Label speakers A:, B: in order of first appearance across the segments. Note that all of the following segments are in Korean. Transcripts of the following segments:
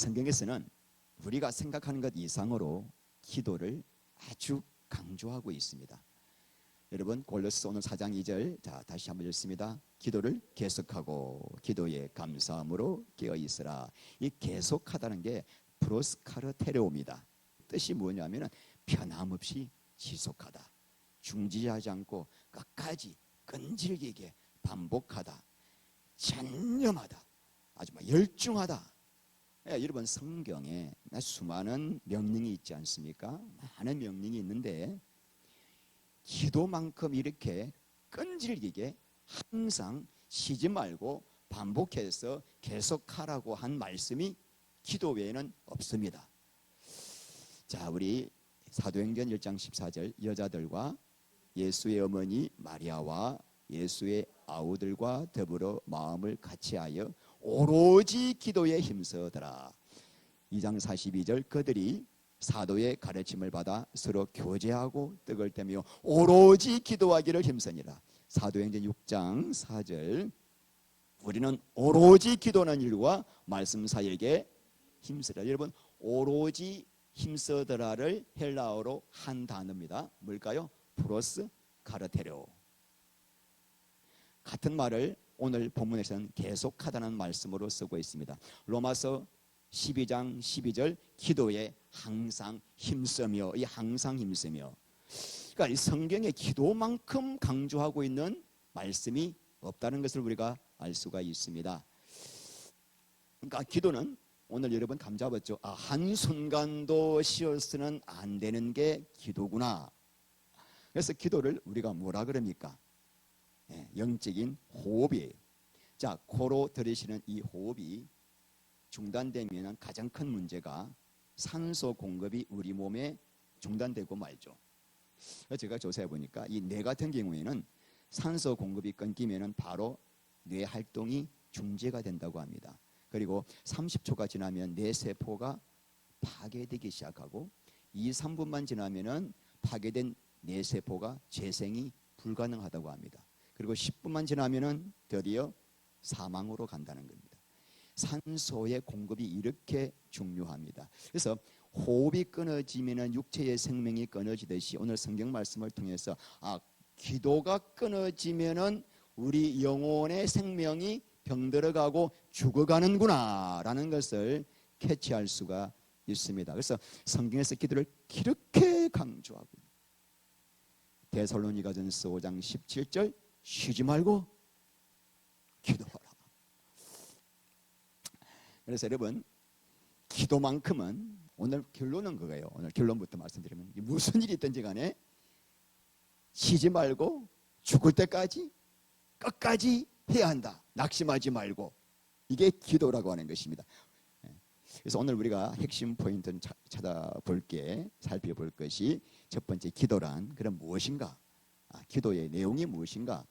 A: 성경에서는 우리가 생각하는 것 이상으로 기도를 아주 강조하고 있습니다. 여러분 골로새 오늘 4장 2절 자 다시 한번 읽습니다. 기도를 계속하고 기도에 감사함으로 깨어있으라. 이 계속하다는 게 프로스카르테레오입니다. 뜻이 뭐냐면 변함없이 지속하다, 중지하지 않고 끝까지 끈질기게 반복하다, 전념하다, 아주 열중하다. 여러분 성경에 수많은 명령이 있지 않습니까? 많은 명령이 있는데 기도만큼 이렇게 끈질기게 항상 쉬지 말고 반복해서 계속하라고 한 말씀이 기도 외에는 없습니다. 자, 우리 사도행전 1장 14절 여자들과 예수의 어머니 마리아와 예수의 아우들과 더불어 마음을 같이하여 오로지 기도에 힘써더라. 2장 42절 그들이 사도의 가르침을 받아 서로 교제하고 떡을 떼며 오로지 기도하기를 힘쓰니라. 사도행전 6장 4절 우리는 오로지 기도하는 일과 말씀 사이에게 힘쓰라. 여러분 오로지 힘쓰더라를 헬라어로 한 단어입니다. 뭘까요? 프로스 카르테레오. 같은 말을 오늘 본문에서는 계속하다는 말씀으로 쓰고 있습니다. 로마서 12장 12절 기도에 항상 힘쓰며, 이 항상 힘쓰며. 그러니까 이 성경에 기도만큼 강조하고 있는 말씀이 없다는 것을 우리가 알 수가 있습니다. 그러니까 기도는 오늘 여러분 감 잡았죠? 한순간도 쉬어서는 안 되는 게 기도구나. 그래서 기도를 우리가 뭐라 그럽니까? 영적인 호흡이에요. 자, 코로 들이쉬는 이 호흡이 중단되면 가장 큰 문제가 산소 공급이 우리 몸에 중단되고 말죠. 제가 조사해 보니까 이 뇌 같은 경우에는 산소 공급이 끊기면 바로 뇌 활동이 중지가 된다고 합니다. 그리고 30초가 지나면 뇌 세포가 파괴되기 시작하고 2, 3분만 지나면 파괴된 뇌 세포가 재생이 불가능하다고 합니다. 그리고 10분만 지나면 드디어 사망으로 간다는 겁니다. 산소의 공급이 이렇게 중요합니다. 그래서 호흡이 끊어지면 육체의 생명이 끊어지듯이 오늘 성경 말씀을 통해서 기도가 끊어지면 우리 영혼의 생명이 병들어가고 죽어가는구나 라는 것을 캐치할 수가 있습니다. 그래서 성경에서 기도를 이렇게 강조하고 데살로니가전서 5장 17절 쉬지 말고 기도하라. 그래서 여러분 기도만큼은 오늘 결론은 그거예요. 오늘 결론부터 말씀드리면 무슨 일이 있든지 간에 쉬지 말고 죽을 때까지 끝까지 해야 한다. 낙심하지 말고. 이게 기도라고 하는 것입니다. 그래서 오늘 우리가 핵심 포인트를 살펴볼 것이 첫 번째 기도란 그럼 무엇인가? 기도의 내용이 무엇인가?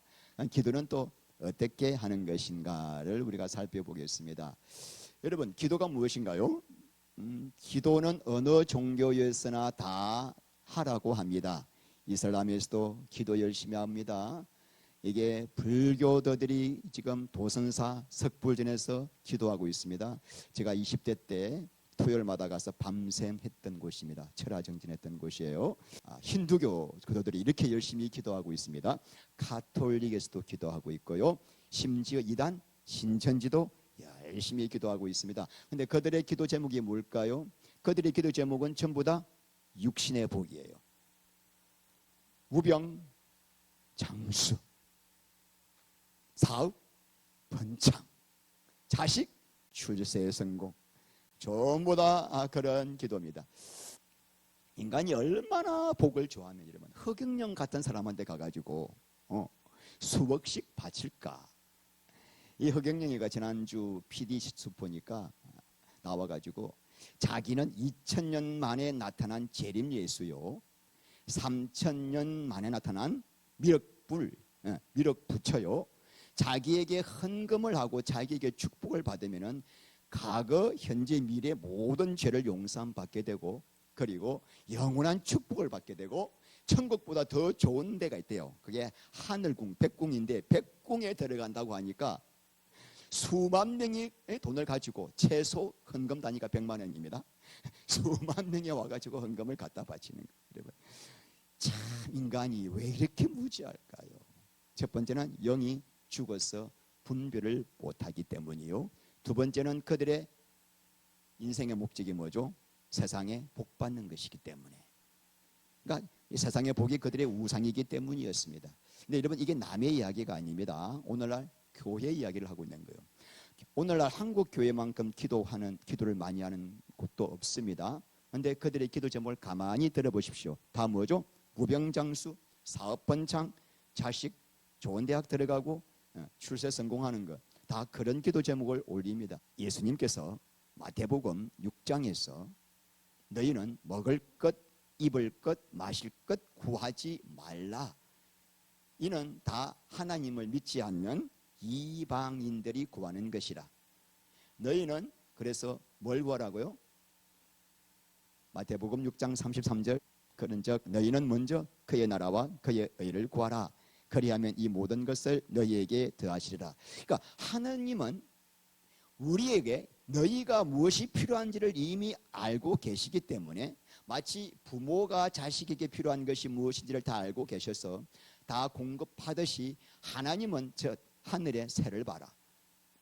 A: 기도는 또 어떻게 하는 것인가를 우리가 살펴보겠습니다. 여러분 기도가 무엇인가요? 기도는 어느 종교에서나 다 하라고 합니다. 이슬람에서도 기도 열심히 합니다. 이게 불교도들이 지금 도선사 석불전에서 기도하고 있습니다. 제가 20대 때 토요일마다 가서 밤샘 했던 곳입니다. 철야정진했던 곳이에요. 힌두교 교도들이 이렇게 열심히 기도하고 있습니다. 가톨릭에서도 기도하고 있고요. 심지어 이단 신천지도 열심히 기도하고 있습니다. 근데 그들의 기도 제목이 뭘까요? 그들의 기도 제목은 전부 다 육신의 복이에요. 우병 장수, 사업 번창, 자식 출세 성공, 전부 다 그런 기도입니다. 인간이 얼마나 복을 좋아하면 여러분 허경영 같은 사람한테 가가지고 수억씩 바칠까? 이 허경영이가 지난주 PD 시습 보니까 나와가지고 자기는 2000년 만에 나타난 재림 예수요, 3000년 만에 나타난 미륵불, 미륵부처요, 자기에게 헌금을 하고 자기에게 축복을 받으면은 과거, 현재, 미래 모든 죄를 용서받게 되고 그리고 영원한 축복을 받게 되고 천국보다 더 좋은 데가 있대요. 그게 하늘궁, 백궁인데 백궁에 들어간다고 하니까 수만 명이 돈을 가지고 최소 헌금 단위가 100만 원입니다. 수만 명이 와가지고 헌금을 갖다 바치는 거예요. 참 인간이 왜 이렇게 무지할까요? 첫 번째는 영이 죽어서 분별을 못하기 때문이요. 두 번째는 그들의 인생의 목적이 뭐죠? 세상에 복 받는 것이기 때문에. 그러니까 이 세상의 복이 그들의 우상이기 때문이었습니다. 근데 여러분 이게 남의 이야기가 아닙니다. 오늘날 교회 이야기를 하고 있는 거예요. 오늘날 한국 교회만큼 기도를 많이 하는 곳도 없습니다. 그런데 그들의 기도 제목을 가만히 들어보십시오. 다 뭐죠? 무병장수, 사업 번창, 자식 좋은 대학 들어가고 출세 성공하는 것, 다 그런 기도 제목을 올립니다. 예수님께서 마태복음 6장에서 너희는 먹을 것, 입을 것, 마실 것 구하지 말라. 이는 다 하나님을 믿지 않는 이방인들이 구하는 것이라. 너희는 그래서 뭘 구하라고요? 마태복음 6장 33절 그런즉 너희는 먼저 그의 나라와 그의 의를 구하라. 그리하면 이 모든 것을 너희에게 더하시리라. 그러니까 하나님은 우리에게 너희가 무엇이 필요한지를 이미 알고 계시기 때문에 마치 부모가 자식에게 필요한 것이 무엇인지를 다 알고 계셔서 다 공급하듯이 하나님은 저 하늘의 새를 봐라,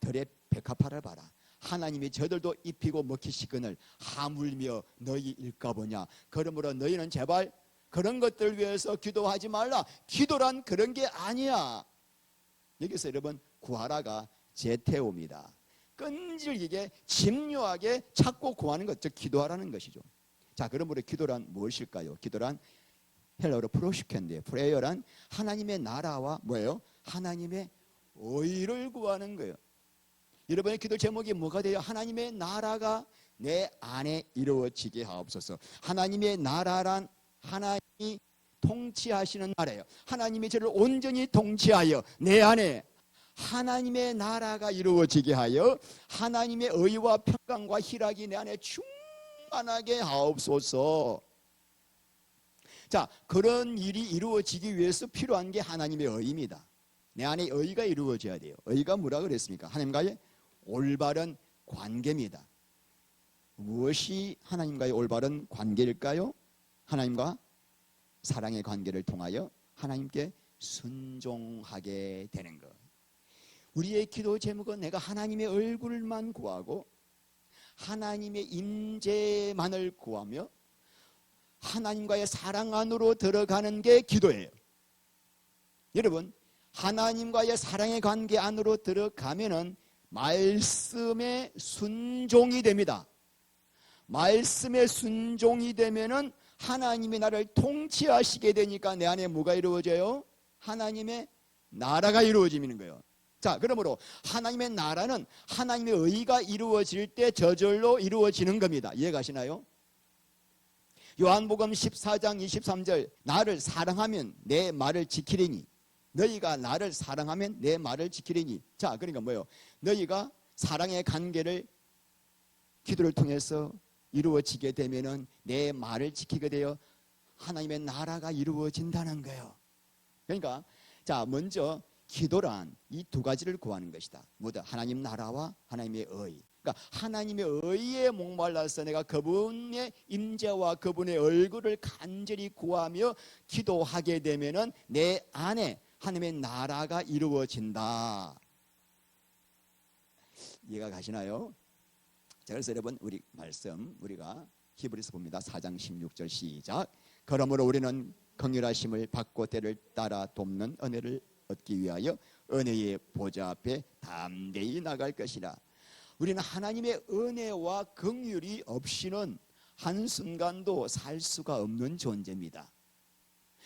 A: 들의 백합화를 봐라, 하나님이 저들도 입히고 먹히시거늘 하물며 너희 일까보냐. 그러므로 너희는 제발 그런 것들 위해서 기도하지 말라. 기도란 그런 게 아니야. 여기서 여러분 구하라가 제테오입니다. 끈질기게 집요하게 찾고 구하는 것, 즉 기도하라는 것이죠. 자, 그러므로 기도란 무엇일까요? 기도란 헬라어로 프로시켄데, 프레이어란 하나님의 나라와 뭐예요? 하나님의 의를 구하는 거예요. 여러분의 기도 제목이 뭐가 돼요? 하나님의 나라가 내 안에 이루어지게 하옵소서. 하나님의 나라란 하나님이 통치하시는 나라예요. 하나님이 저를 온전히 통치하여 내 안에 하나님의 나라가 이루어지게 하여 하나님의 의와 평강과 희락이 내 안에 충만하게 하옵소서. 자, 그런 일이 이루어지기 위해서 필요한 게 하나님의 의입니다. 내 안에 의가 이루어져야 돼요. 의가 뭐라 그랬습니까? 하나님과의 올바른 관계입니다. 무엇이 하나님과의 올바른 관계일까요? 하나님과 사랑의 관계를 통하여 하나님께 순종하게 되는 것. 우리의 기도 제목은 내가 하나님의 얼굴만 구하고 하나님의 임재만을 구하며 하나님과의 사랑 안으로 들어가는 게 기도예요. 여러분, 하나님과의 사랑의 관계 안으로 들어가면은 말씀에 순종이 됩니다. 말씀에 순종이 되면은 하나님이 나를 통치하시게 되니까 내 안에 뭐가 이루어져요? 하나님의 나라가 이루어지는 거예요. 자, 그러므로 하나님의 나라는 하나님의 의가 이루어질 때 저절로 이루어지는 겁니다. 이해가시나요? 요한복음 14장 23절 나를 사랑하면 내 말을 지키리니 너희가 나를 사랑하면 내 말을 지키리니. 자, 그러니까 뭐예요? 너희가 사랑의 관계를 기도를 통해서 이루어지게 되면은 내 말을 지키게 되어 하나님의 나라가 이루어진다는 거예요. 그러니까 자, 먼저 기도란 이 두 가지를 구하는 것이다. 뭐다? 하나님 나라와 하나님의 의. 그러니까 하나님의 의에 목말라서 내가 그분의 임재와 그분의 얼굴을 간절히 구하며 기도하게 되면은 내 안에 하나님의 나라가 이루어진다. 이해가 가시나요? 자, 그래서 여러분 우리 말씀 우리가 히브리서 봅니다. 4장 16절 시작. 그러므로 우리는 긍휼하심을 받고 때를 따라 돕는 은혜를 얻기 위하여 은혜의 보좌 앞에 담대히 나갈 것이라. 우리는 하나님의 은혜와 긍휼이 없이는 한순간도 살 수가 없는 존재입니다.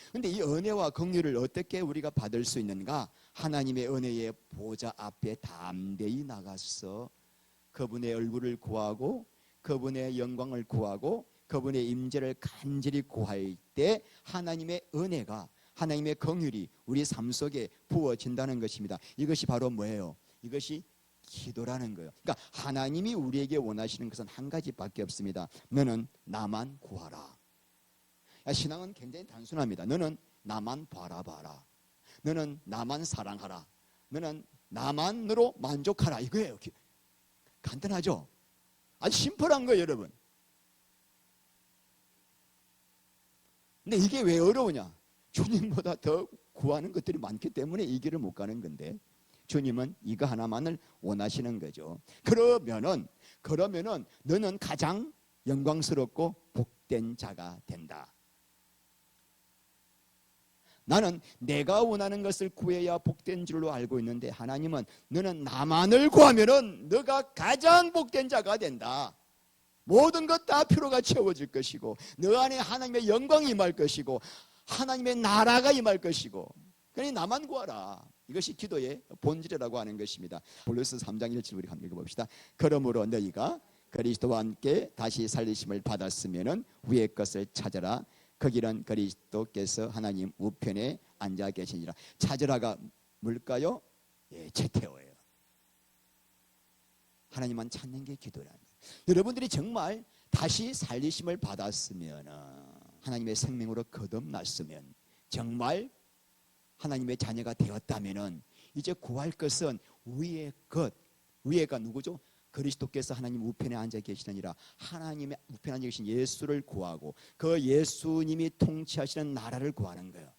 A: 그런데 이 은혜와 긍휼을 어떻게 우리가 받을 수 있는가? 하나님의 은혜의 보좌 앞에 담대히 나가서 그분의 얼굴을 구하고 그분의 영광을 구하고 그분의 임재를 간절히 구할 때 하나님의 은혜가 하나님의 긍휼이 우리 삶 속에 부어진다는 것입니다. 이것이 바로 뭐예요? 이것이 기도라는 거예요. 그러니까 하나님이 우리에게 원하시는 것은 한 가지밖에 없습니다. 너는 나만 구하라. 신앙은 굉장히 단순합니다. 너는 나만 바라봐라. 너는 나만 사랑하라. 너는 나만으로 만족하라 이거예요. 간단하죠? 아주 심플한 거예요, 여러분. 근데 이게 왜 어려우냐? 주님보다 더 구하는 것들이 많기 때문에 이 길을 못 가는 건데, 주님은 이거 하나만을 원하시는 거죠. 그러면은 너는 가장 영광스럽고 복된 자가 된다. 나는 내가 원하는 것을 구해야 복된 줄로 알고 있는데, 하나님은 너는 나만을 구하면은 너가 가장 복된 자가 된다. 모든 것 다 필요가 채워질 것이고, 너 안에 하나님의 영광이 임할 것이고, 하나님의 나라가 임할 것이고, 그러니 나만 구하라. 이것이 기도의 본질이라고 하는 것입니다. 골로새 3장 1절 우리 한번 읽어봅시다. 그러므로 너희가 그리스도와 함께 다시 살리심을 받았으면은 위의 것을 찾아라. 거기는 그리스도께서 하나님 우편에 앉아 계시니라. 찾으라가 뭘까요? 예, 제테오예요. 하나님만 찾는 게 기도라는 거예요. 여러분들이 정말 다시 살리심을 받았으면, 하나님의 생명으로 거듭났으면, 정말 하나님의 자녀가 되었다면 이제 구할 것은 위의 것. 위에가 누구죠? 그리스도께서 하나님 우편에 앉아 계시느니라. 하나님의 우편에 앉아 계신 예수를 구하고 그 예수님이 통치하시는 나라를 구하는 거예요.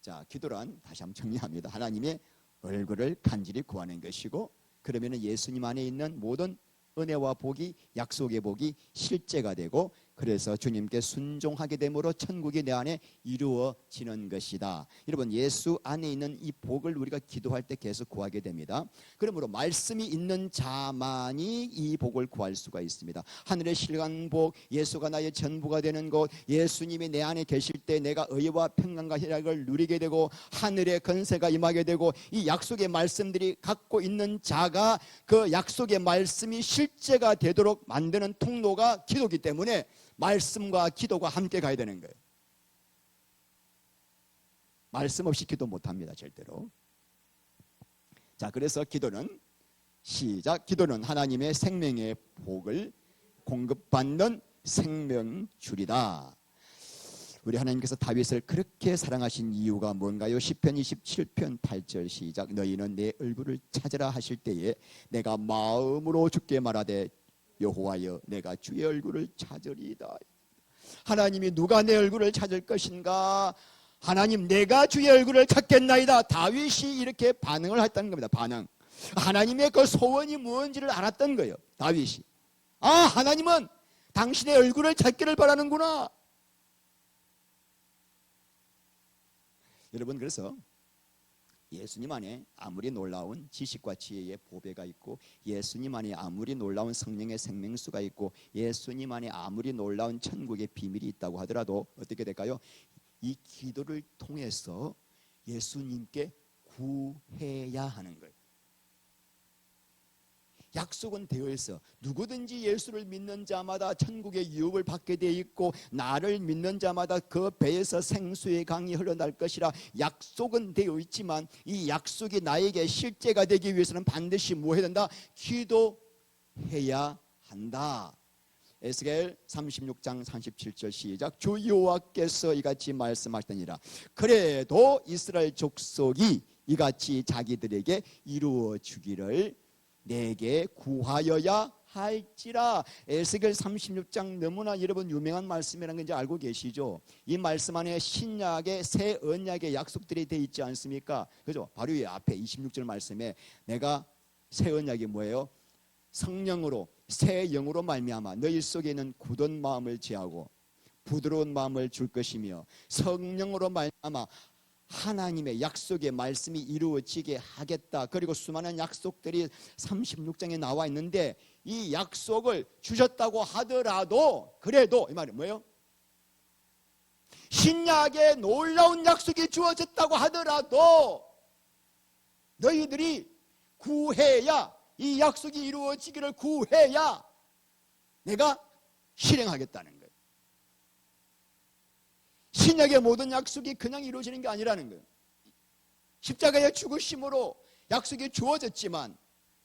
A: 자, 기도란 다시 한번 정리합니다. 하나님의 얼굴을 간절히 구하는 것이고, 그러면 예수님 안에 있는 모든 은혜와 복이, 약속의 복이 실제가 되고, 그래서 주님께 순종하게 되므로 천국이 내 안에 이루어지는 것이다. 여러분, 예수 안에 있는 이 복을 우리가 기도할 때 계속 구하게 됩니다. 그러므로 말씀이 있는 자만이 이 복을 구할 수가 있습니다. 하늘의 신령한 복, 예수가 나의 전부가 되는 것, 예수님이 내 안에 계실 때 내가 의와 평강과 희락을 누리게 되고 하늘의 권세가 임하게 되고, 이 약속의 말씀들이 갖고 있는 자가 그 약속의 말씀이 실제가 되도록 만드는 통로가 기도이기 때문에 말씀과 기도가 함께 가야 되는 거예요. 말씀 없이 기도 못합니다, 절대로. 자, 그래서 기도는 시작. 기도는 하나님의 생명의 복을 공급받는 생명줄이다. 우리 하나님께서 다윗을 그렇게 사랑하신 이유가 뭔가요? 시편 27편 8절 시작. 너희는 내 얼굴을 찾으라 하실 때에 내가 마음으로 주께 말하되 여호와여 내가 주의 얼굴을 찾으리이다. 하나님이 누가 내 얼굴을 찾을 것인가? 하나님, 내가 주의 얼굴을 찾겠나이다. 다윗이 이렇게 반응을 했다는 겁니다. 반응. 하나님의 그 소원이 무엇인지를 알았던 거예요, 다윗이. 아, 하나님은 당신의 얼굴을 찾기를 바라는구나. 여러분, 그래서 예수님 안에 아무리 놀라운 지식과 지혜의 보배가 있고, 예수님 안에 아무리 놀라운 성령의 생명수가 있고, 예수님 안에 아무리 놀라운 천국의 비밀이 있다고 하더라도 어떻게 될까요? 이 기도를 통해서 예수님께 구해야 하는 거예요. 약속은 되어 있어. 누구든지 예수를 믿는 자마다 천국의 유업을 받게 되어 있고, 나를 믿는 자마다 그 배에서 생수의 강이 흘러날 것이라 약속은 되어 있지만, 이 약속이 나에게 실제가 되기 위해서는 반드시 뭐 해야 된다? 기도해야 한다. 에스겔 36장 37절 시작. 주 여호와께서 이같이 말씀하시느니라. 그래도 이스라엘 족속이 이같이 자기들에게 이루어 주기를 내게 구하여야 할지라. 에스겔 36장 너무나 여러분 유명한 말씀이라는 건 이제 알고 계시죠? 이 말씀 안에 신약의 새 언약의 약속들이 되어 있지 않습니까? 그죠? 바로 이 앞에 26절 말씀에 내가 새 언약이 뭐예요? 성령으로, 새 영으로 말미암아 너희 속에 있는 굳은 마음을 제하고 부드러운 마음을 줄 것이며, 성령으로 말미암아 하나님의 약속의 말씀이 이루어지게 하겠다. 그리고 수많은 약속들이 36장에 나와 있는데, 이 약속을 주셨다고 하더라도, 그래도 이 말이 뭐예요? 신약에 놀라운 약속이 주어졌다고 하더라도 너희들이 구해야, 이 약속이 이루어지기를 구해야 내가 실행하겠다는 거예요. 신약의 모든 약속이 그냥 이루어지는 게 아니라는 거예요. 십자가의 죽으심으로 약속이 주어졌지만,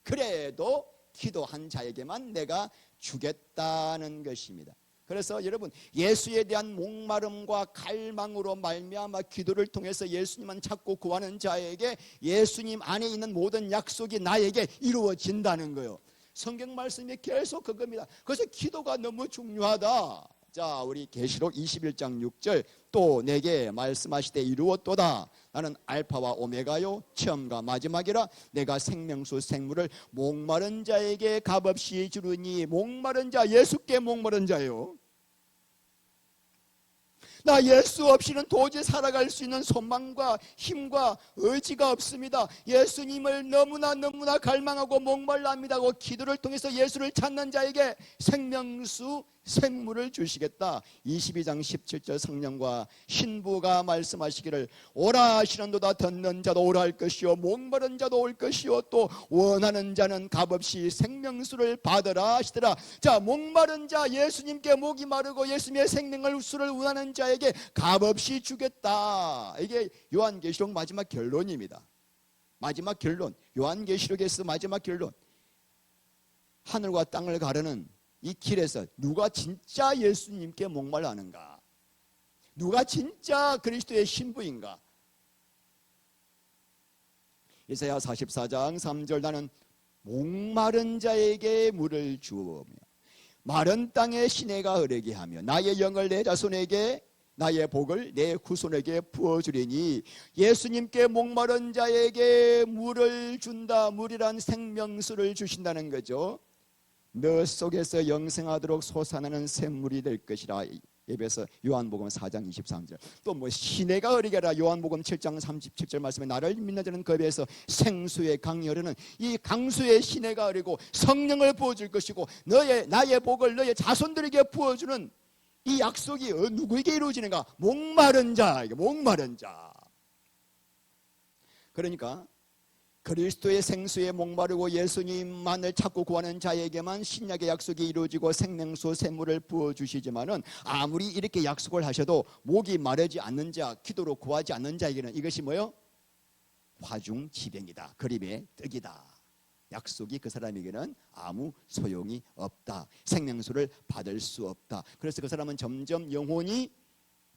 A: 그래도 기도한 자에게만 내가 주겠다는 것입니다. 그래서 여러분, 예수에 대한 목마름과 갈망으로 말미암아 기도를 통해서 예수님만 찾고 구하는 자에게 예수님 안에 있는 모든 약속이 나에게 이루어진다는 거예요. 성경 말씀이 계속 그겁니다. 그래서 기도가 너무 중요하다. 자, 우리 계시록 21장 6절, 또 내게 말씀하시되 이루었도다. 나는 알파와 오메가요 처음과 마지막이라. 내가 생명수 생물을 목마른 자에게 값없이 주르니. 목마른 자, 예수께 목마른 자요. 나 예수 없이는 도저히 살아갈 수 있는 소망과 힘과 의지가 없습니다. 예수님을 너무나 갈망하고 목말라합니다 하고 기도를 통해서 예수를 찾는 자에게 생명수 생물을 주시겠다. 22장 17절 성령과 신부가 말씀하시기를 오라 하시는도다. 듣는 자도 오라 할 것이요 목마른 자도 올 것이요 또 원하는 자는 값없이 생명수를 받으라 하시더라. 자, 목마른 자, 예수님께 목이 마르고 예수님의 생명을 수를 원하는 자에게 값없이 주겠다. 이게 요한계시록 마지막 결론입니다. 마지막 결론, 요한계시록에서 마지막 결론. 하늘과 땅을 가르는 이 길에서 누가 진짜 예수님께 목말라하는가, 누가 진짜 그리스도의 신부인가. 이사야 44장 3절, 나는 목마른 자에게 물을 주오며 마른 땅에 시내가 흐르게 하며 나의 영을 내 자손에게 나의 복을 내 후손에게 부어주리니. 예수님께 목마른 자에게 물을 준다. 물이란 생명수를 주신다는 거죠. 너 속에서 영생하도록 솟아나는 샘물이 될 것이라. 에베소 요한복음 4장 23절. 또 뭐 시내가 흐르게 하라. 요한복음 7장 37절 말씀에 나를 믿는 자는 그 배에서 생수의 강이 흐르는 이 강수의 시내가 흐르고 성령을 부어줄 것이고 나의 복을 너의 자손들에게 부어주는 이 약속이 누구에게 이루어지는가? 목마른 자. 목마른 자. 그러니까 그리스도의 생수에 목마르고 예수님만을 찾고 구하는 자에게만 신약의 약속이 이루어지고 생명수 샘물을 부어주시지만은 아무리 이렇게 약속을 하셔도 목이 마르지 않는 자, 기도로 구하지 않는 자에게는 이것이 뭐요? 화중지병이다. 그림의 떡이다. 약속이 그 사람에게는 아무 소용이 없다. 생명수를 받을 수 없다. 그래서 그 사람은 점점 영혼이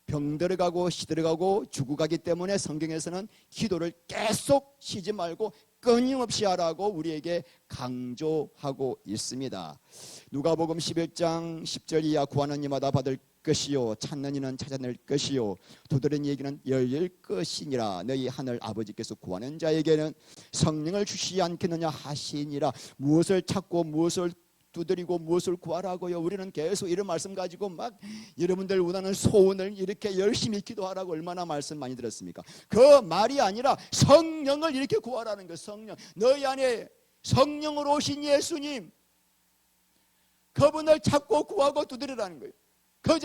A: 병들어가고 시들어가고 죽어가기 때문에 성경에서는 기도를 계속 쉬지 말고 끊임없이 하라고 우리에게 강조하고 있습니다. 누가복음 11장 10절 이하 구하는 이마다 받을 것이요 찾는 이는 찾아낼 것이요 두드리는 이에게는 열릴 것이니라. 너희 하늘 아버지께서 구하는 자에게는 성령을 주시지 않겠느냐 하시니라. 무엇을 찾고 무엇을 두드리고 무엇을 구하라고요. 우리는 계속 이런 말씀 가지고 막 여러분들 원하는 소원을 이렇게 열심히 기도하라고 얼마나 말씀 많이 들었습니까? 그 말이 아니라 성령을 이렇게 구하라는 거예요. 성령, 너희 안에 성령으로 오신 예수님, 그분을 찾고 구하고 두드리라는 거예요. 그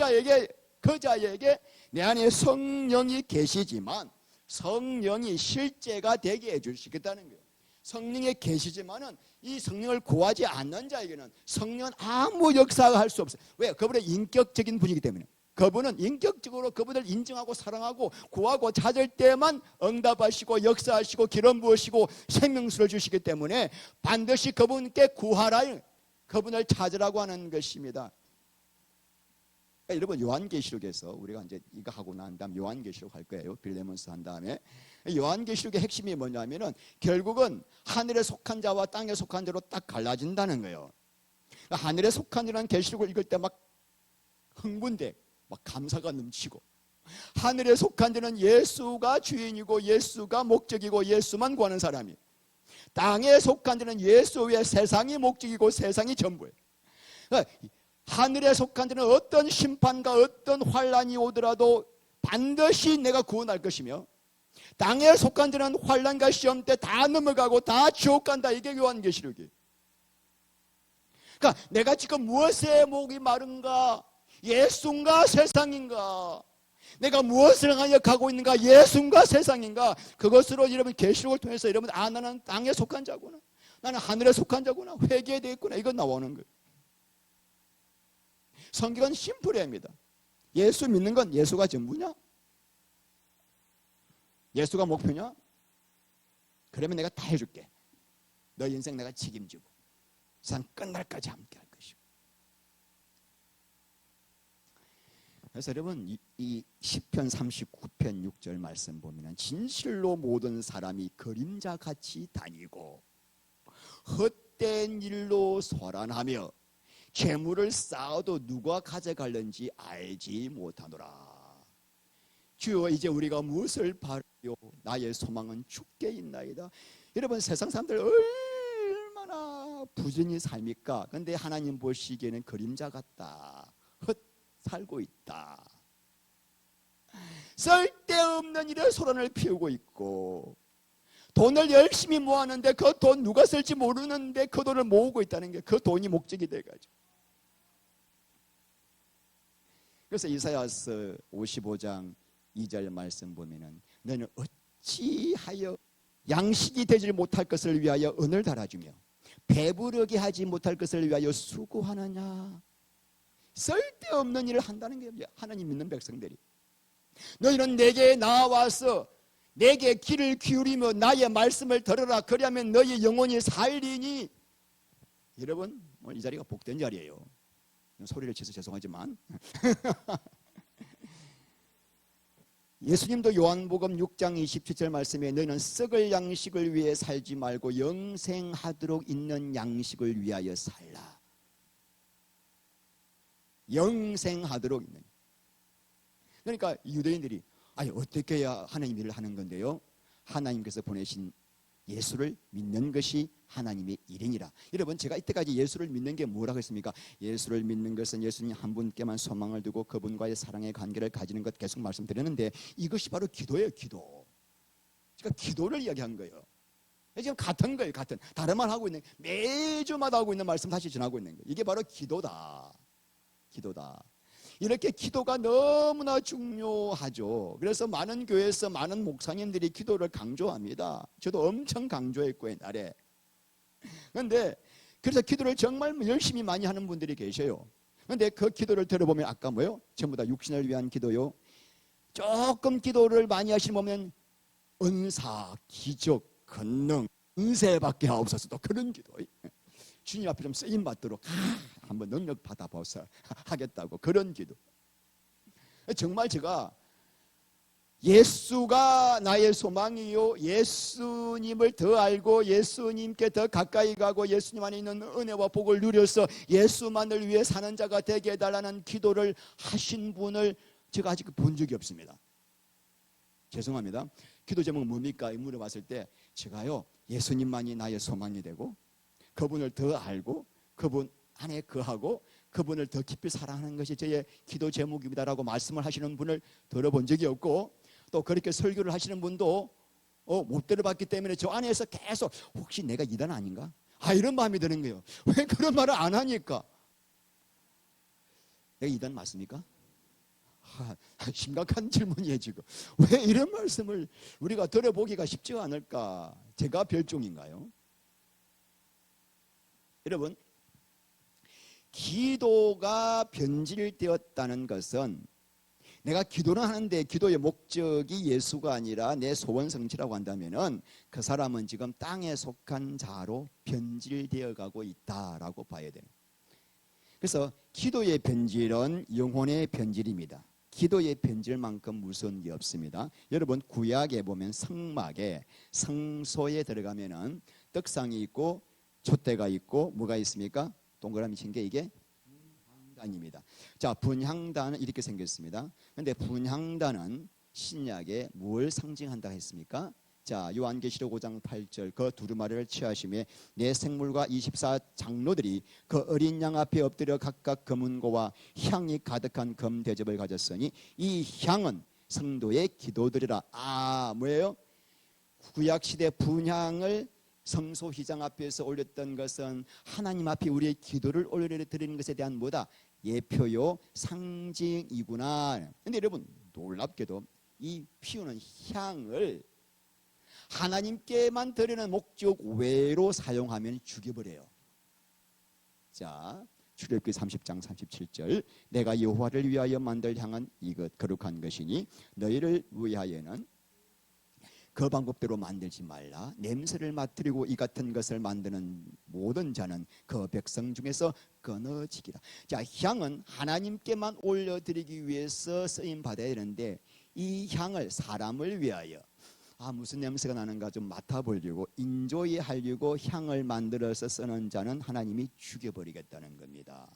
A: 자에게 내 안에 성령이 계시지만 성령이 실제가 되게 해주시겠다는 거예요. 성령이 계시지만은 이 성령을 구하지 않는 자에게는 성령은 아무 역사가 할 수 없어요. 왜? 그분의 인격적인 분이기 때문에. 그분은 인격적으로 그분을 인정하고 사랑하고 구하고 찾을 때만 응답하시고 역사하시고 기름 부으시고 생명수를 주시기 때문에 반드시 그분께 구하라, 그분을 찾으라고 하는 것입니다. 여러분, 요한계시록에서 우리가 이제 이거 하고 난 다음 요한계시록 할 거예요. 빌레몬스 한 다음에. 요한계시록의 핵심이 뭐냐면은 결국은 하늘에 속한 자와 땅에 속한 자로 딱 갈라진다는 거예요. 하늘에 속한 자라는 계시록을 읽을 때 막 흥분돼, 막 감사가 넘치고, 하늘에 속한 자는 예수가 주인이고 예수가 목적이고 예수만 구하는 사람이, 땅에 속한 자는 예수 외에 세상이 목적이고 세상이 전부예요. 하늘에 속한 자는 어떤 심판과 어떤 환란이 오더라도 반드시 내가 구원할 것이며, 땅에 속한 자는 환란과 시험 때 다 넘어가고 다 지옥 간다. 이게 요한계시록이에요. 그러니까 내가 지금 무엇에 목이 마른가? 예수인가 세상인가? 내가 무엇을 하여 가고 있는가? 예수인가 세상인가? 그것으로 여러분 계시록을 통해서 여러분, 아, 나는 땅에 속한 자구나, 나는 하늘에 속한 자구나, 회개에 되겠구나, 이건 나오는 거예요. 성경은 심플합니다. 예수 믿는 건 예수가 전부냐? 예수가 목표냐? 그러면 내가 다 해줄게. 너 인생 내가 책임지고 세상 끝날까지 함께 할 것이고. 그래서 여러분 이 시편 39편 6절 말씀 보면은 진실로 모든 사람이 그림자같이 다니고 헛된 일로 소란하며 재물을 쌓아도 누가 가져갈는지 알지 못하노라. 주여 이제 우리가 무엇을 바라요? 나의 소망은 주께 있나이다. 여러분 세상 사람들 얼마나 부지런히 삽니까? 그런데 하나님 보시기에는 그림자 같다. 헛 살고 있다. 쓸데없는 일에 소란을 피우고 있고 돈을 열심히 모았는데 그 돈 누가 쓸지 모르는데 그 돈을 모으고 있다는 게 그 돈이 목적이 돼가지고. 그래서 이사야서 55장 2절 말씀 보면은 너는 어찌하여 양식이 되지 못할 것을 위하여 은을 달아주며 배부르게 하지 못할 것을 위하여 수고하느냐. 쓸데없는 일을 한다는 게 하나님 믿는 백성들이. 너희는 내게 나와서 내게 귀를 기울이며 나의 말씀을 들으라. 그리하면 너희 영혼이 살리니. 여러분 오늘 이 자리가 복된 자리예요. 소리를 쳐서 죄송하지만 예수님도 요한복음 6장 27절 말씀에 너희는 썩을 양식을 위해 살지 말고 영생하도록 있는 양식을 위하여 살라. 영생하도록 있는. 그러니까 유대인들이 아니 어떻게 해야 하나님 일을 하는 건데요? 하나님께서 보내신 예수를 믿는 것이 하나님의 일이니라. 여러분 제가 이때까지 예수를 믿는 게 뭐라고 했습니까? 예수를 믿는 것은 예수님 한 분께만 소망을 두고 그분과의 사랑의 관계를 가지는 것 계속 말씀드렸는데 이것이 바로 기도예요. 기도. 그러니까 기도를 이야기한 거예요. 지금 같은 거예요. 같은. 다른 말 하고 있는 매주마다 하고 있는 말씀 다시 전하고 있는 거예요. 이게 바로 기도다. 기도다. 이렇게 기도가 너무나 중요하죠. 그래서 많은 교회에서 많은 목사님들이 기도를 강조합니다. 저도 엄청 강조했고 옛날에. 그런데 그래서 기도를 정말 열심히 많이 하는 분들이 계셔요. 그런데 그 기도를 들어보면 아까 뭐요? 전부 다 육신을 위한 기도요. 조금 기도를 많이 하시는 보면 은사, 기적, 권능, 은혜밖에 없어서 또 그런 기도. 주님 앞에 좀 쓰임 받도록 한번 능력 받아보서 하겠다고 그런 기도. 정말 제가 예수가 나의 소망이요, 예수님을 더 알고 예수님께 더 가까이 가고 예수님 안에 있는 은혜와 복을 누려서 예수만을 위해 사는 자가 되게 해달라는 기도를 하신 분을 제가 아직 본 적이 없습니다. 죄송합니다. 기도 제목 뭡니까? 물어봤을 때 제가요 예수님만이 나의 소망이 되고 그분을 더 알고 그분 안에 거하고 그분을 더 깊이 사랑하는 것이 저의 기도 제목입니다라고 말씀을 하시는 분을 들어본 적이 없고, 또 그렇게 설교를 하시는 분도 못 들어봤기 때문에 저 안에서 계속 혹시 내가 이단 아닌가? 이런 마음이 드는 거예요. 왜 그런 말을 안 하니까? 내가 이단 맞습니까? 심각한 질문이에요 지금. 왜 이런 말씀을 우리가 들어보기가 쉽지가 않을까? 제가 별종인가요? 여러분, 기도가 변질되었다는 것은 내가 기도를 하는데 기도의 목적이 예수가 아니라 내 소원 성취라고 한다면은 그 사람은 지금 땅에 속한 자로 변질되어 가고 있다라고 봐야 돼요. 그래서 기도의 변질은 영혼의 변질입니다. 기도의 변질만큼 무서운 게 없습니다. 여러분 구약에 보면 성막에 성소에 들어가면은 떡상이 있고 촛대가 있고 뭐가 있습니까? 동그라미 친 게 이게 분향단입니다. 자, 분향단은 이렇게 생겼습니다. 그런데 분향단은 신약에 뭘 상징한다 했습니까? 자, 요한계시록 5장 8절 그 두루마리를 취하심에 내 생물과 24장로들이 그 어린 양 앞에 엎드려 각각 금은고와 향이 가득한 금 대접을 가졌으니 이 향은 성도의 기도들이라. 뭐예요? 구약시대 분향을 성소 휘장 앞에서 올렸던 것은 하나님 앞에 우리의 기도를 올려드리는 것에 대한 뭐다? 예표요, 상징이구나. 근데 여러분 놀랍게도 이 피우는 향을 하나님께만 드리는 목적 외로 사용하면 죽여버려요. 자, 출애굽기 30장 37절 내가 여호와를 위하여 만들 향은 이것 거룩한 것이니 너희를 위하여는 그 방법대로 만들지 말라. 냄새를 맡으려고 이 같은 것을 만드는 모든 자는 그 백성 중에서 끊어지기라. 자, 향은 하나님께만 올려드리기 위해서 쓰임 받아야 되는데 이 향을 사람을 위하여 무슨 냄새가 나는가 좀 맡아보려고 인조이 하려고 향을 만들어서 쓰는 자는 하나님이 죽여버리겠다는 겁니다.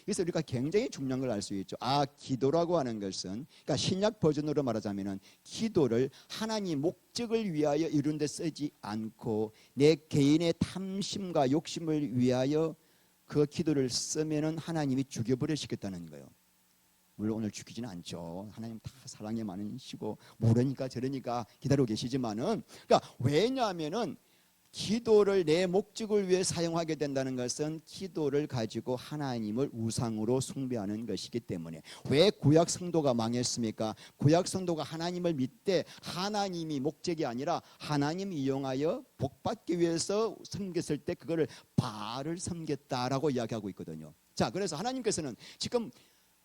A: 그래서 우리가 굉장히 중요한 걸 알 수 있죠. 기도라고 하는 것은, 그러니까 신약 버전으로 말하자면은 기도를 하나님 목적을 위하여 이룬 데 쓰지 않고 내 개인의 탐심과 욕심을 위하여 그 기도를 쓰면은 하나님이 죽여버리시겠다는 거예요. 물론 오늘 죽이지는 않죠. 하나님 다 사랑이 많으시고 모르니까 저러니까 기다리고 계시지만은, 그러니까 왜냐하면은 기도를 내 목적을 위해 사용하게 된다는 것은 기도를 가지고 하나님을 우상으로 숭배하는 것이기 때문에. 왜 구약 성도가 망했습니까? 구약 성도가 하나님을 믿되 하나님이 목적이 아니라 하나님 이용하여 복받기 위해서 섬겼을 때 그거를 바알을 섬겼다라고 이야기하고 있거든요. 자, 그래서 하나님께서는 지금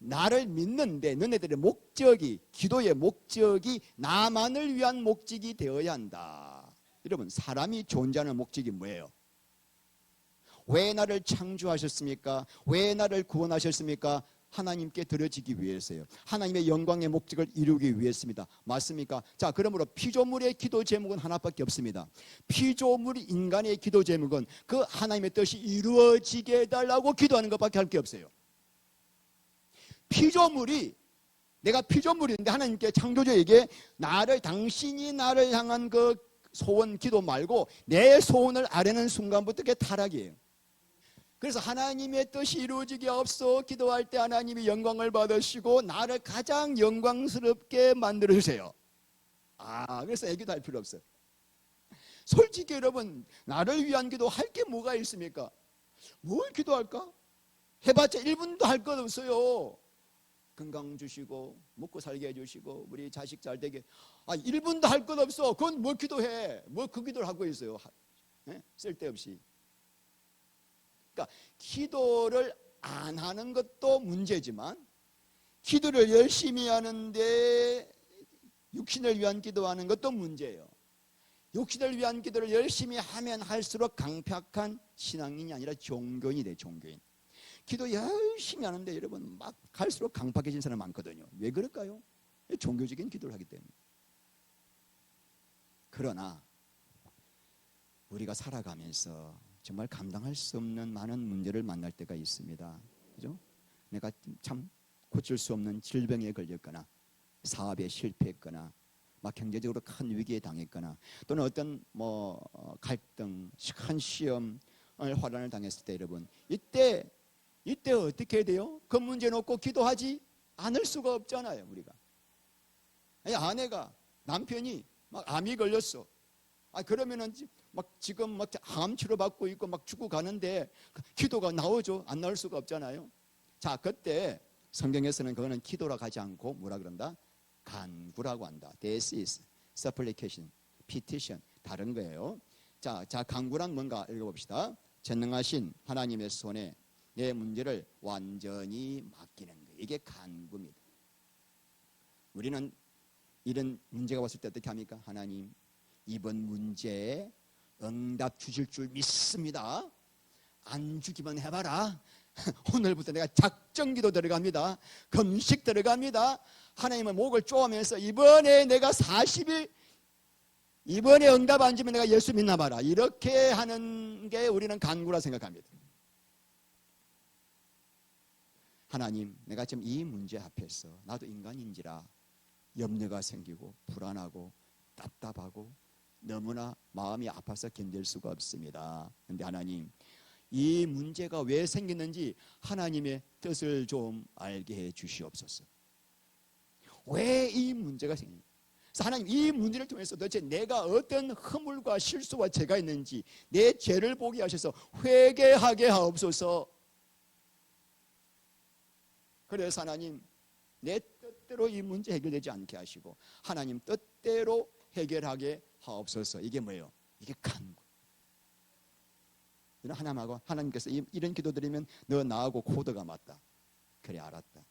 A: 나를 믿는데 너네들의 목적이, 기도의 목적이 나만을 위한 목적이 되어야 한다. 여러분, 사람이 존재하는 목적이 뭐예요? 왜 나를 창조하셨습니까? 왜 나를 구원하셨습니까? 하나님께 드려지기 위해서요. 하나님의 영광의 목적을 이루기 위해서입니다. 맞습니까? 자, 그러므로 피조물의 기도 제목은 하나밖에 없습니다. 피조물 인간의 기도 제목은 그 하나님의 뜻이 이루어지게 해달라고 기도하는 것밖에 할 게 없어요. 피조물이, 내가 피조물인데 하나님께 창조주에게 당신이 나를 향한 그 소원 기도 말고 내 소원을 아뢰는 순간부터 그게 타락이에요. 그래서 하나님의 뜻이 이루어지게 없어 기도할 때 하나님이 영광을 받으시고 나를 가장 영광스럽게 만들어 주세요. 그래서 애기도 할 필요 없어요. 솔직히 여러분, 나를 위한 기도 할 게 뭐가 있습니까? 뭘 기도할까? 해봤자 1분도 할 것 없어요. 건강 주시고 먹고 살게 해주시고 우리 자식 잘 되게 1분도 할 것 없어. 그건 뭘 기도해? 뭐 그 기도를 하고 있어요. 쓸데없이. 그러니까 기도를 안 하는 것도 문제지만 기도를 열심히 하는데 육신을 위한 기도하는 것도 문제예요. 육신을 위한 기도를 열심히 하면 할수록 강팍한 신앙인이 아니라 종교인이 돼. 종교인. 기도 열심히 하는데 여러분 막 갈수록 강팍해진 사람 많거든요. 왜 그럴까요? 종교적인 기도를 하기 때문에. 그러나 우리가 살아가면서 정말 감당할 수 없는 많은 문제를 만날 때가 있습니다. 그죠? 내가 참 고칠 수 없는 질병에 걸렸거나 사업에 실패했거나 막 경제적으로 큰 위기에 당했거나 또는 어떤 갈등, 큰 시험을 화란을 당했을 때 여러분 이때 어떻게 해야 돼요? 그 문제 놓고 기도하지 않을 수가 없잖아요. 우리가 아내가 남편이 막 암이 걸렸어. 그러면은 막 지금 막 암 치료 받고 있고 막 죽어가는데 기도가 나오죠? 안 나올 수가 없잖아요. 자, 그때 성경에서는 그거는 기도라고 하지 않고 뭐라 그런다? 간구라고 한다. This is supplication, petition. 다른 거예요. 자, 간구란 뭔가 읽어봅시다. 전능하신 하나님의 손에 내 문제를 완전히 맡기는 거예요. 이게 간구입니다. 우리는 이런 문제가 왔을 때 어떻게 합니까? 하나님, 이번 문제에 응답 주실 줄 믿습니다. 안 주기만 해봐라. 오늘부터 내가 작정기도 들어갑니다. 금식 들어갑니다. 하나님의 목을 쪼으면서 이번에 내가 40일 이번에 응답 안 주면 내가 예수 믿나 봐라. 이렇게 하는 게 우리는 간구라 생각합니다. 하나님, 내가 지금 이 문제 앞에서 나도 인간인지라 염려가 생기고 불안하고 답답하고 너무나 마음이 아파서 견딜 수가 없습니다. 그런데 하나님, 이 문제가 왜 생겼는지 하나님의 뜻을 좀 알게 해 주시옵소서. 왜 이 문제가 생깁니까? 하나님, 이 문제를 통해서 도대체 내가 어떤 허물과 실수와 죄가 있는지 내 죄를 보게 하셔서 회개하게 하옵소서. 그래서 하나님, 내 뜻대로 이 문제 해결되지 않게 하시고 하나님 뜻대로 해결하게 하옵소서. 이게 뭐예요? 이게 간구. 하나님하고 하나님께서 이런 기도 드리면 너 나하고 코드가 맞다. 그래, 알았다.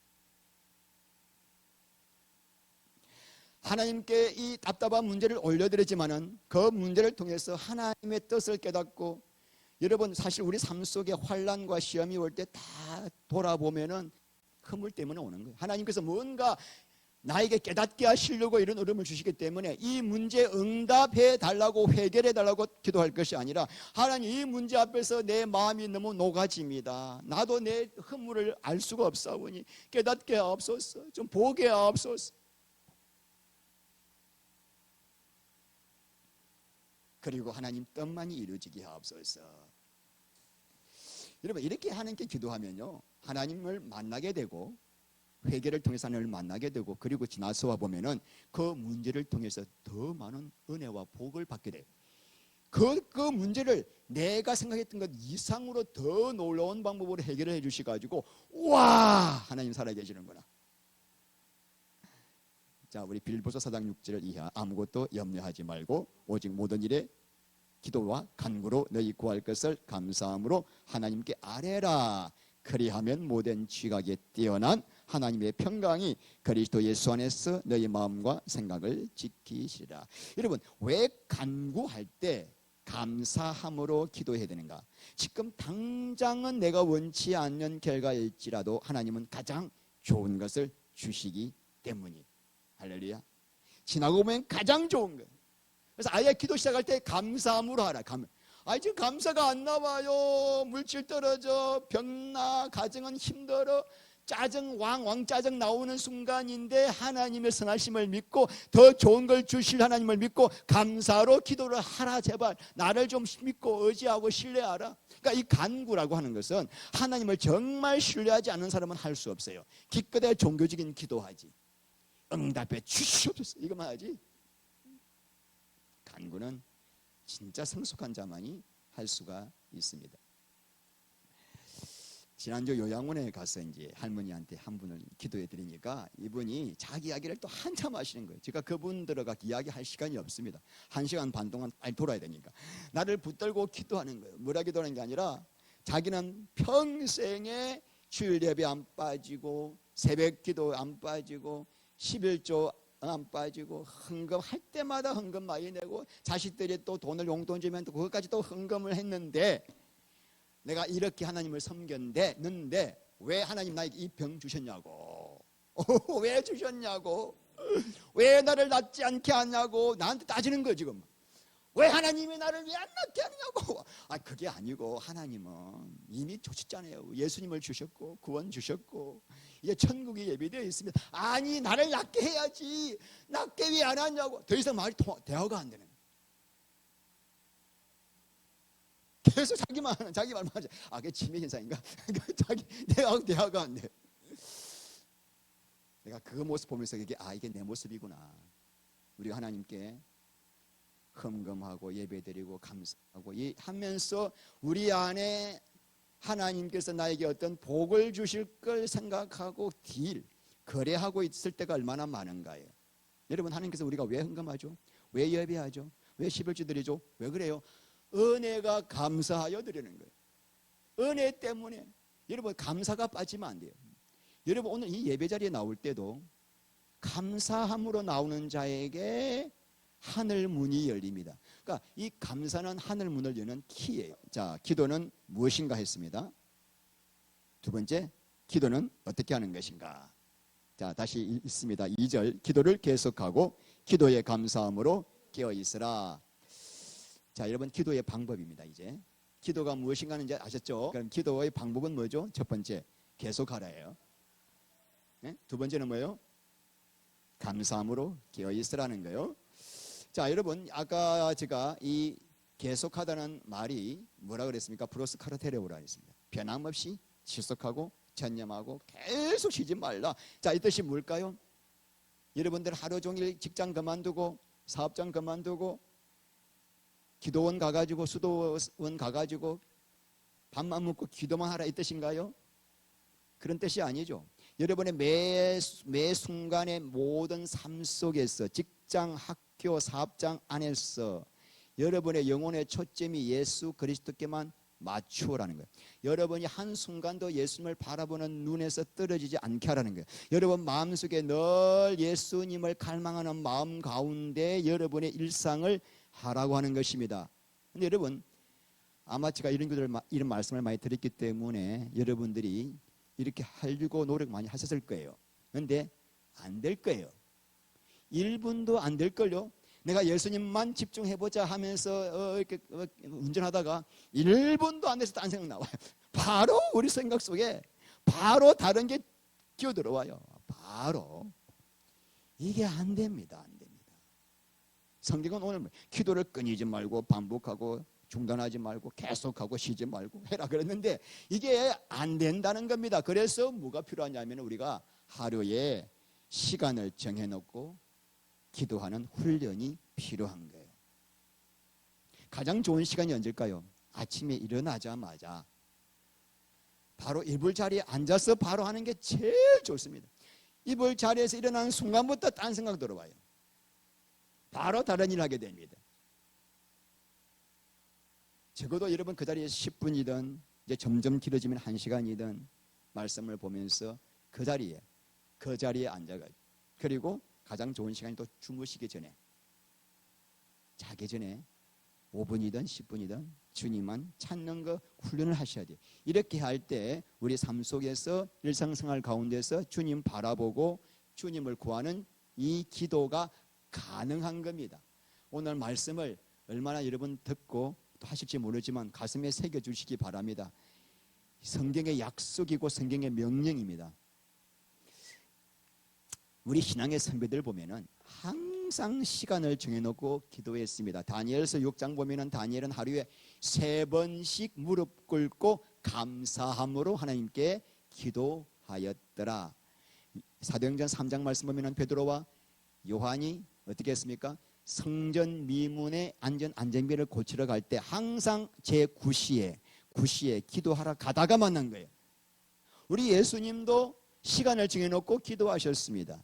A: 하나님께 이 답답한 문제를 올려드렸지만은 그 문제를 통해서 하나님의 뜻을 깨닫고, 여러분 사실 우리 삶 속에 환난과 시험이 올 때 다 돌아보면은 그물 때문에 오는 거예요. 하나님께서 뭔가 나에게 깨닫게 하시려고 이런 어려움을 주시기 때문에 이 문제 응답해 달라고, 회개해 달라고 기도할 것이 아니라, 하나님 이 문제 앞에서 내 마음이 너무 녹아집니다. 나도 내 허물을 알 수가 없사오니 깨닫게 하옵소서. 좀 보게 하옵소서. 그리고 하나님 뜻만이 이루어지게 하옵소서. 여러분 이렇게 하나님께 기도하면요, 하나님을 만나게 되고 회개를 통해서 하나님을 만나게 되고, 그리고 지나서 와 보면은 그 문제를 통해서 더 많은 은혜와 복을 받게 돼요. 그 문제를 내가 생각했던 것 이상으로 더 놀라운 방법으로 해결을 해 주셔가지고, 와, 하나님 살아계시는구나. 자, 우리 빌립보서 4장 6절 이하, 아무것도 염려하지 말고 오직 모든 일에 기도와 간구로 너희 구할 것을 감사함으로 하나님께 아뢰라. 그리하면 모든 지각에 뛰어난 하나님의 평강이 그리스도 예수 안에서 너희 마음과 생각을 지키시리라. 여러분 왜 간구할 때 감사함으로 기도해야 되는가? 지금 당장은 내가 원치 않는 결과일지라도 하나님은 가장 좋은 것을 주시기 때문이. 할렐루야. 지나고 보면 가장 좋은 거예요. 그래서 아예 기도 시작할 때 감사함으로 하라. 지금 감사가 안 나와요. 물질 떨어져, 병나, 가정은 힘들어, 짜증, 왕짜증 나오는 순간인데 하나님의 선하심을 믿고 더 좋은 걸 주실 하나님을 믿고 감사로 기도를 하라. 제발 나를 좀 믿고 의지하고 신뢰하라. 그러니까 이 간구라고 하는 것은 하나님을 정말 신뢰하지 않는 사람은 할 수 없어요. 기껏해 종교적인 기도하지, 응답해 주시옵소서 이거만 하지, 간구는 진짜 성숙한 자만이 할 수가 있습니다. 지난주 요양원에 가서 이제 할머니한테 한 분을 기도해 드리니까 이분이 자기 이야기를 또 한참 하시는 거예요. 제가 그분 들어가 이야기할 시간이 없습니다. 1시간 반 동안 빨리 돌아야 되니까 나를 붙들고 기도하는 거예요. 뭐라 기도하는 게 아니라 자기는 평생에 주일 예배 안 빠지고 새벽 기도 안 빠지고 11조 안 빠지고 헌금할 때마다 헌금 많이 내고 자식들이 또 돈을 용돈 주면 또 그것까지 또 헌금을 했는데, 내가 이렇게 하나님을 섬겼는데 왜 하나님 나에게 이 병 주셨냐고, 왜 주셨냐고, 왜 나를 낫지 않게 하냐고 나한테 따지는 거예요. 지금 왜 하나님이 나를 왜 안 낫게 하느냐고. 그게 아니고 하나님은 이미 주셨잖아요. 예수님을 주셨고 구원 주셨고 이제 천국이 예비되어 있습니다. 아니 나를 낫게 해야지, 낫게 왜 안 하냐고. 더 이상 말이 대화가 안 되는 거예요. 계속 자기 말만 하지. 그게 치매 현상인가? 내가 대화가 안 돼. 내가 그 모습 보면서 이게 내 모습이구나. 우리가 하나님께 헌금하고 예배드리고 감사하고 하면서 우리 안에 하나님께서 나에게 어떤 복을 주실 걸 생각하고 거래하고 있을 때가 얼마나 많은가요. 여러분 하나님께서 우리가 왜 헌금하죠? 왜 예배하죠? 왜 11조 드리죠? 왜 그래요? 은혜가 감사하여 드리는 거예요. 은혜 때문에. 여러분 감사가 빠지면 안 돼요. 여러분 오늘 이 예배 자리에 나올 때도 감사함으로 나오는 자에게 하늘 문이 열립니다. 그러니까 이 감사는 하늘 문을 여는 키예요. 자, 기도는 무엇인가 했습니다. 두 번째, 기도는 어떻게 하는 것인가? 자, 다시 있습니다. 2절, 기도를 계속하고 기도의 감사함으로 깨어 있으라. 자, 여러분 기도의 방법입니다. 이제 기도가 무엇인가는 이제 아셨죠? 그럼 기도의 방법은 뭐죠? 첫 번째, 계속하라예요. 네? 두 번째는 뭐예요? 감사함으로 깨어 있으라는 거예요. 자, 여러분 아까 제가 이 계속하다는 말이 뭐라 그랬습니까? 브로스 카르테레오라 했습니다. 변함없이 지속하고 전념하고 계속 쉬지 말라. 자, 이 뜻이 뭘까요? 여러분들 하루 종일 직장 그만두고 사업장 그만두고 기도원 가가지고 수도원 가가지고 밥만 먹고 기도만 하라 이 뜻인가요? 그런 뜻이 아니죠. 여러분의 매 순간의 모든 삶 속에서 직장, 학교, 사업장 안에서 여러분의 영혼의 초점이 예수 그리스도께만 맞추어라는 거예요. 여러분이 한순간도 예수님을 바라보는 눈에서 떨어지지 않게 하라는 거예요. 여러분 마음속에 늘 예수님을 갈망하는 마음 가운데 여러분의 일상을 하라고 하는 것입니다. 근데 여러분 아마 제가 이런 말씀을 많이 드렸기 때문에 여러분들이 이렇게 하려고 노력 많이 하셨을 거예요. 그런데 안 될 거예요. 1분도 안 될걸요. 내가 예수님만 집중해보자 하면서 이렇게 운전하다가 1분도 안 돼서 딴 생각 나와요. 바로 우리 생각 속에 바로 다른 게 끼어들어와요. 바로 이게 안 됩니다. 안 됩니다. 성경은 오늘 기도를 끊이지 말고 반복하고 중단하지 말고 계속하고 쉬지 말고 해라 그랬는데 이게 안 된다는 겁니다. 그래서 뭐가 필요하냐면 우리가 하루에 시간을 정해놓고 기도하는 훈련이 필요한 거예요. 가장 좋은 시간이 언제일까요? 아침에 일어나자마자 바로 이불 자리에 앉아서 바로 하는 게 제일 좋습니다. 이불 자리에서 일어나는 순간부터 딴 생각 들어와요. 바로 다른 일 하게 됩니다. 적어도 여러분 그 자리에서 10분이든 이제 점점 길어지면 1시간이든 말씀을 보면서 그 자리에 앉아가지고 그리고 가장 좋은 시간이 또 주무시기 전에 자기 전에 5분이든 10분이든 주님만 찾는 거 훈련을 하셔야 돼요. 이렇게 할 때 우리 삶 속에서 일상생활 가운데서 주님 바라보고 주님을 구하는 이 기도가 가능한 겁니다. 오늘 말씀을 얼마나 여러분 듣고 또 하실지 모르지만 가슴에 새겨주시기 바랍니다. 성경의 약속이고 성경의 명령입니다. 우리 신앙의 선배들 보면은 항상 시간을 정해놓고 기도했습니다. 다니엘서 6장 보면은 다니엘은 하루에 3번씩 무릎 꿇고 감사함으로 하나님께 기도하였더라. 사도행전 3장 말씀 보면은 베드로와 요한이 어떻게 했습니까? 성전 미문의 안전비를 고치러 갈 때 항상 제9시에 기도하러 가다가 만난 거예요. 우리 예수님도 시간을 정해놓고 기도하셨습니다.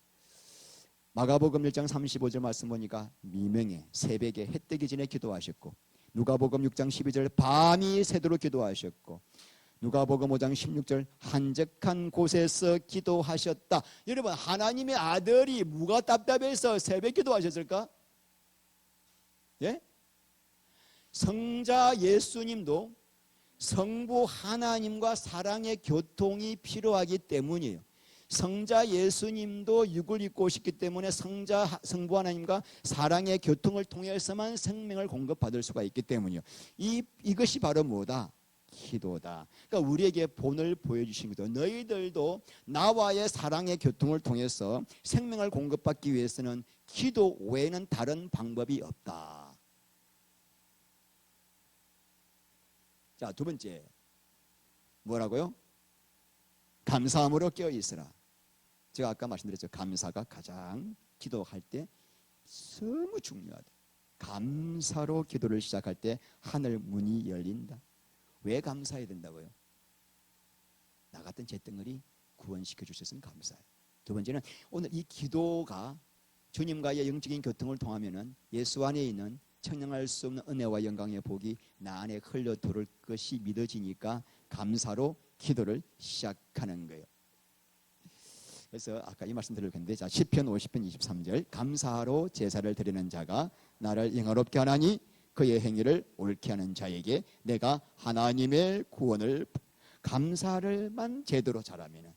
A: 마가복음 1장 35절 말씀 보니까 미명에 새벽에 해 뜨기 전에 기도하셨고, 누가복음 6장 12절 밤이 새도록 기도하셨고, 누가복음 5장 16절 한적한 곳에서 기도하셨다. 여러분 하나님의 아들이 뭐가 답답해서 새벽 기도하셨을까? 예? 성자 예수님도 성부 하나님과 사랑의 교통이 필요하기 때문이에요. 성자 예수님도 육을 입고 오셨기 때문에 성부 하나님과 사랑의 교통을 통해서만 생명을 공급받을 수가 있기 때문이요. 이것이 바로 뭐다? 기도다. 그러니까 우리에게 본을 보여주신 거죠. 너희들도 나와의 사랑의 교통을 통해서 생명을 공급받기 위해서는 기도 외에는 다른 방법이 없다. 자, 두 번째 뭐라고요? 감사함으로 깨어 있으라. 제가 아까 말씀드렸죠. 감사가 가장 기도할 때 너무 중요하다. 감사로 기도를 시작할 때 하늘 문이 열린다. 왜 감사해야 된다고요? 나 같은 잿덩어리 구원시켜 주셨으면 감사해요. 두 번째는 오늘 이 기도가 주님과의 영적인 교통을 통하면은 예수 안에 있는 청량할 수 없는 은혜와 영광의 복이 나 안에 흘려 들어올 것이 믿어지니까 감사로 기도를 시작하는 거예요. 그래서 아까 이 말씀 드리려고 했는데, 자, 시편 50편 23절 감사로 제사를 드리는 자가 나를 영화롭게 하나니 그의 행위를 옳게 하는 자에게 내가 하나님의 구원을 감사를만 제대로 잘하면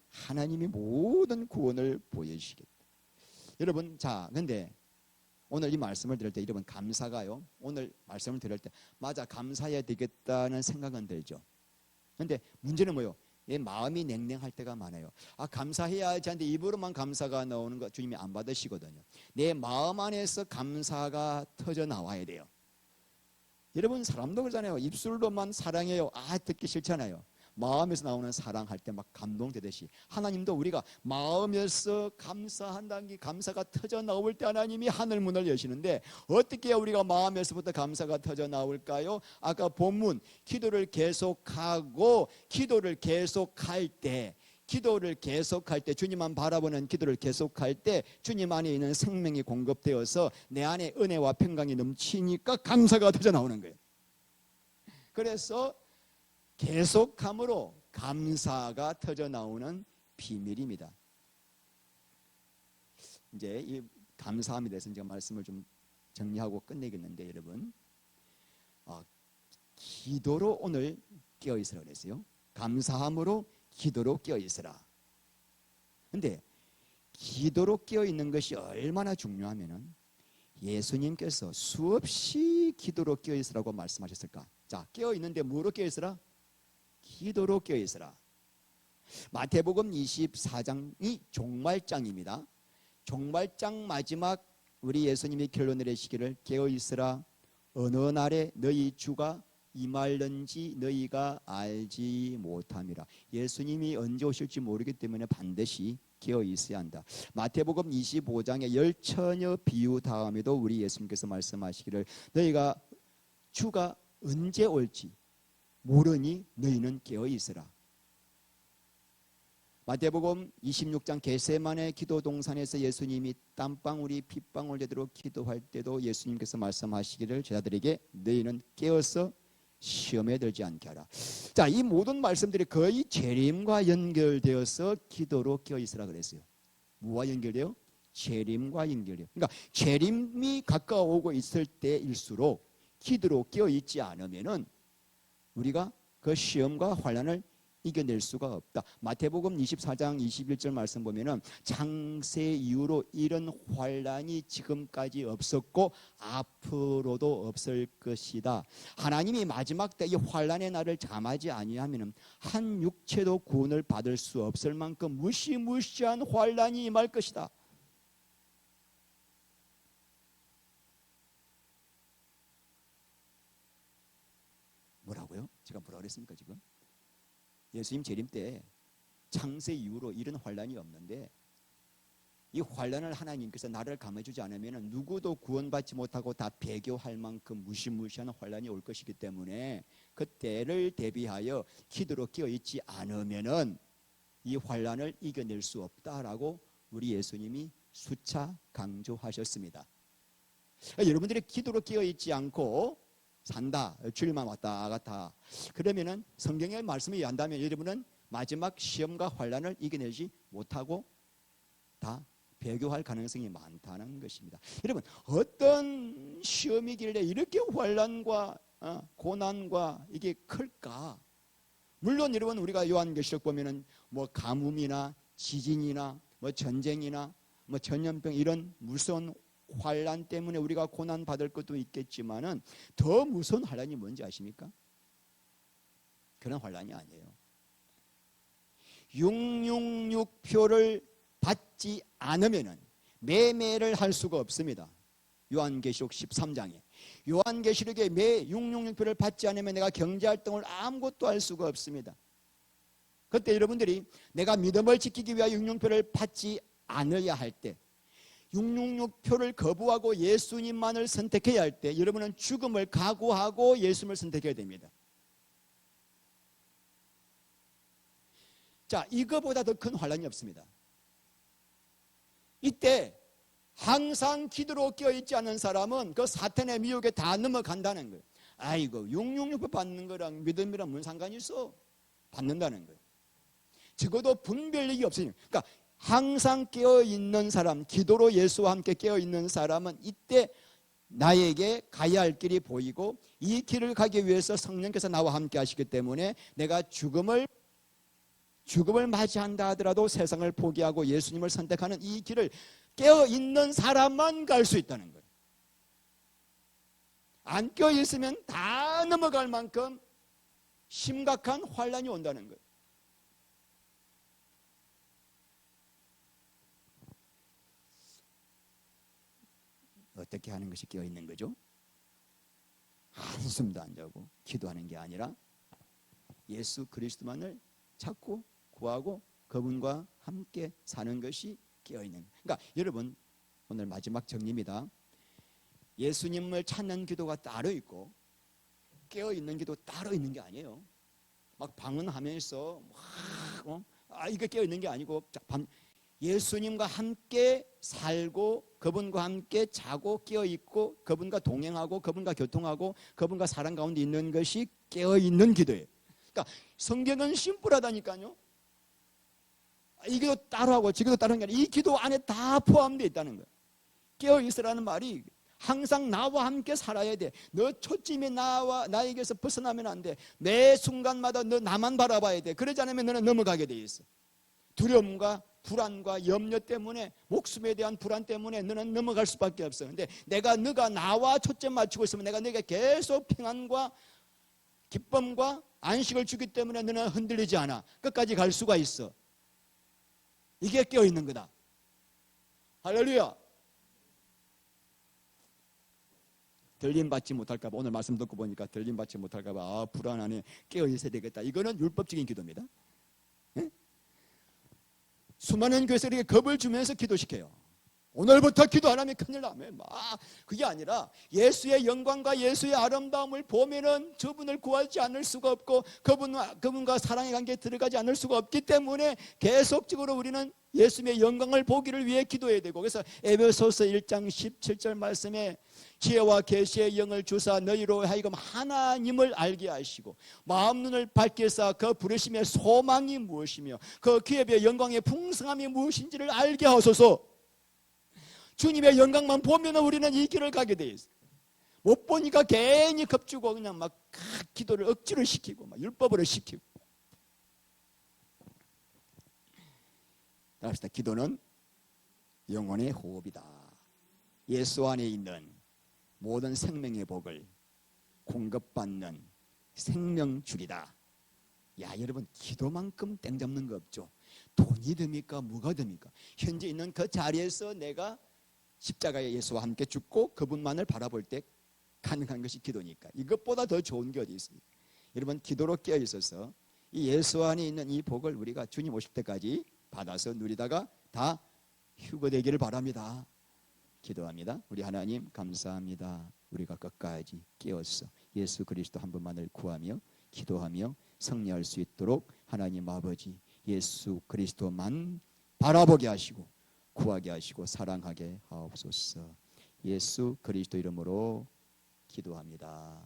A: 하나님이 모든 구원을 보여주시겠다. 여러분, 자, 근데 오늘 이 말씀을 들을 때 여러분 감사가요, 오늘 말씀을 들을 때 맞아 감사해야 되겠다는 생각은 들죠. 근데 문제는 뭐예요? 내 마음이 냉랭할 때가 많아요. 아, 감사해야지 하는데 입으로만 감사가 나오는 거 주님이 안 받으시거든요. 내 마음 안에서 감사가 터져 나와야 돼요. 여러분 사람도 그러잖아요. 입술로만 사랑해요. 아, 듣기 싫잖아요. 마음에서 나오는 사랑할 때 막 감동되듯이 하나님도 우리가 마음에서 감사한다는 게 감사가 터져 나올 때 하나님이 하늘 문을 여시는데 어떻게 주님과 마음에서부터 감사가 터져 나올까요? 아까 본문 기도를 계속하고 기도를 계속할 때 주님만 바라보는 기도를 계속할 때 주님 안에 있는 생명이 공급되어서 내 안에 은혜와 평강이 넘치니까 감사가 터져 나오는 거예요. 그래서 계속함으로 감사가 터져 나오는 비밀입니다. 이제 이 감사함에 대해서 제가 말씀을 좀 정리하고 끝내겠는데, 여러분, 기도로 오늘 깨어 있으라 그랬어요. 감사함으로 기도로 깨어 있으라. 근데 기도로 깨어 있는 것이 얼마나 중요하면은 예수님께서 수없이 기도로 깨어 있으라고 말씀하셨을까? 자, 깨어 있는데 뭐로 깨어 있으라? 기도로 깨어 있으라. 마태복음 24장이 종말장입니다. 종말장 마지막 우리 예수님이 결론 내리시기를 깨어 있으라. 어느 날에 너희 주가 임할는지 너희가 알지 못함이라. 예수님이 언제 오실지 모르기 때문에 반드시 깨어 있어야 한다. 마태복음 25장의 열처녀 비유 다음에도 우리 예수님께서 말씀하시기를 너희가 주가 언제 올지 모르니 너희는 깨어 있으라. 마태복음 26장 겟세마네 기도 동산에서 예수님이 땀방울이 핏방울 되도록 기도할 때도 예수님께서 말씀하시기를 제자들에게 너희는 깨어서 시험에 들지 않게 하라. 자, 이 모든 말씀들이 거의 재림과 연결되어서 기도로 깨어 있으라 그랬어요. 뭐와 연결돼요? 재림과 연결돼요. 그러니까 재림이 가까워오고 있을 때일수록 기도로 깨어 있지 않으면은 우리가 그 시험과 환난을 이겨낼 수가 없다. 마태복음 24장 21절 말씀 보면은 창세 이후로 이런 환난이 지금까지 없었고 앞으로도 없을 것이다. 하나님이 마지막 때 이 환난의 날을 잠하지 아니하면은 한 육체도 구원을 받을 수 없을 만큼 무시무시한 환난이 임할 것이다. 뭐라고요? 제가 뭐라 그랬습니까 지금? 예수님 재림 때 창세 이후로 이런 환난이 없는데 이 환난을 하나님께서 나를 감해주지 않으면 누구도 구원받지 못하고 다 배교할 만큼 무시무시한 환난이 올 것이기 때문에 그때를 대비하여 기도로 깨어있지 않으면 이 환난을 이겨낼 수 없다라고 우리 예수님이 수차 강조하셨습니다. 여러분들이 기도로 깨어있지 않고 산다, 주일만 왔다 갔다 그러면은 성경의 말씀이 한다면 여러분은 마지막 시험과 환난을 이겨내지 못하고 다 배교할 가능성이 많다는 것입니다. 여러분, 어떤 시험이길래 이렇게 환난과 고난과 이게 클까? 물론 여러분, 우리가 요한계시록 보면은 뭐 가뭄이나 지진이나 뭐 전쟁이나 뭐 전염병 이런 무서운 환난 때문에 우리가 고난 받을 것도 있겠지만은 더 무서운 환난이 뭔지 아십니까? 그런 환난이 아니에요. 666표를 받지 않으면은 매매를 할 수가 없습니다. 요한계시록 13장에 요한계시록에 매 666표를 받지 않으면 내가 경제활동을 아무것도 할 수가 없습니다. 그때 여러분들이 내가 믿음을 지키기 위하여 666표를 받지 않아야 할 때 666표를 거부하고 예수님만을 선택해야 할 때 여러분은 죽음을 각오하고 예수님을 선택해야 됩니다. 자, 이거보다 더 큰 환난이 없습니다. 이때 항상 기도로 깨어있지 않은 사람은 그 사탄의 미혹에 다 넘어간다는 거예요. 아이고 666표 받는 거랑 믿음이랑 무슨 상관이 있어? 받는다는 거예요. 적어도 분별력이 없으니까. 그러니까 항상 깨어있는 사람, 기도로 예수와 함께 깨어있는 사람은 이때 나에게 가야 할 길이 보이고 이 길을 가기 위해서 성령께서 나와 함께 하시기 때문에 내가 죽음을 맞이한다 하더라도 세상을 포기하고 예수님을 선택하는 이 길을 깨어있는 사람만 갈 수 있다는 거예요. 안 깨어있으면 다 넘어갈 만큼 심각한 환난이 온다는 거예요. 어떻게 하는 것이 깨어있는 거죠? 한숨도 안 자고 기도하는 게 아니라 예수 그리스도만을 찾고 구하고 그분과 함께 사는 것이 깨어있는. 그러니까 여러분, 오늘 마지막 정리입니다. 예수님을 찾는 기도가 따로 있고 깨어있는 기도 따로 있는 게 아니에요. 막 방언하면서 이거 깨어있는 게 아니고 예수님과 함께 살고 그분과 함께 자고 깨어있고 그분과 동행하고 그분과 교통하고 그분과 사랑 가운데 있는 것이 깨어있는 기도예요. 그러니까 성경은 심플하다니까요. 이 기도 따로하고 저 기도 따로 하는 게 아니라 이 기도 안에 다 포함되어 있다는 거예요. 깨어있으라는 말이 항상 나와 함께 살아야 돼. 너 초점이 나에게서 벗어나면 안 돼. 매 순간마다 너 나만 바라봐야 돼. 그러지 않으면 너는 넘어가게 돼 있어. 두려움과 불안과 염려 때문에, 목숨에 대한 불안 때문에 너는 넘어갈 수밖에 없어. 근데 너가 나와 초점 맞추고 있으면 내가 너에게 계속 평안과 기쁨과 안식을 주기 때문에 너는 흔들리지 않아. 끝까지 갈 수가 있어. 이게 깨어있는 거다. 할렐루야. 들림 받지 못할까 봐, 오늘 말씀 듣고 보니까 들림 받지 못할까 봐 불안하네, 깨어있어야 되겠다. 이거는 율법적인 기도입니다. 네? 수많은 교회들에게 겁을 주면서 기도시켜요. 오늘부터 기도 안 하면 큰일 나면 그게 아니라 예수의 영광과 예수의 아름다움을 보면은 저분을 구하지 않을 수가 없고 그분과 사랑의 관계에 들어가지 않을 수가 없기 때문에 계속적으로 우리는 예수님의 영광을 보기를 위해 기도해야 되고, 그래서 에베소서 1장 17절 말씀에 지혜와 계시의 영을 주사 너희로 하여금 하나님을 알게 하시고 마음 눈을 밝게 해서 그 부르심의 소망이 무엇이며 그 기업의 영광의 풍성함이 무엇인지를 알게 하소서. 주님의 영광만 보면 우리는 이 길을 가게 돼 있어요. 못 보니까 괜히 겁주고 그냥 막 기도를 억지로 시키고 막 율법으로 시키고. 따라합시다. 기도는 영혼의 호흡이다. 예수 안에 있는 모든 생명의 복을 공급받는 생명줄이다. 야, 여러분, 기도만큼 땡 잡는 거 없죠. 돈이 됩니까? 뭐가 됩니까? 현재 있는 그 자리에서 내가 십자가의 예수와 함께 죽고 그분만을 바라볼 때 가능한 것이 기도니까 이것보다 더 좋은 게 어디 있습니까? 여러분, 기도로 깨어 있어서 이 예수 안에 있는 이 복을 우리가 주님 오실 때까지 받아서 누리다가 다 휴거되기를 바랍니다. 기도합니다. 우리 하나님 감사합니다. 우리가 끝까지 깨어서 예수 그리스도 한 분만을 구하며 기도하며 승리할 수 있도록 하나님 아버지 예수 그리스도만 바라보게 하시고 구하게 하시고 사랑하게 하옵소서. 예수 그리스도 이름으로 기도합니다.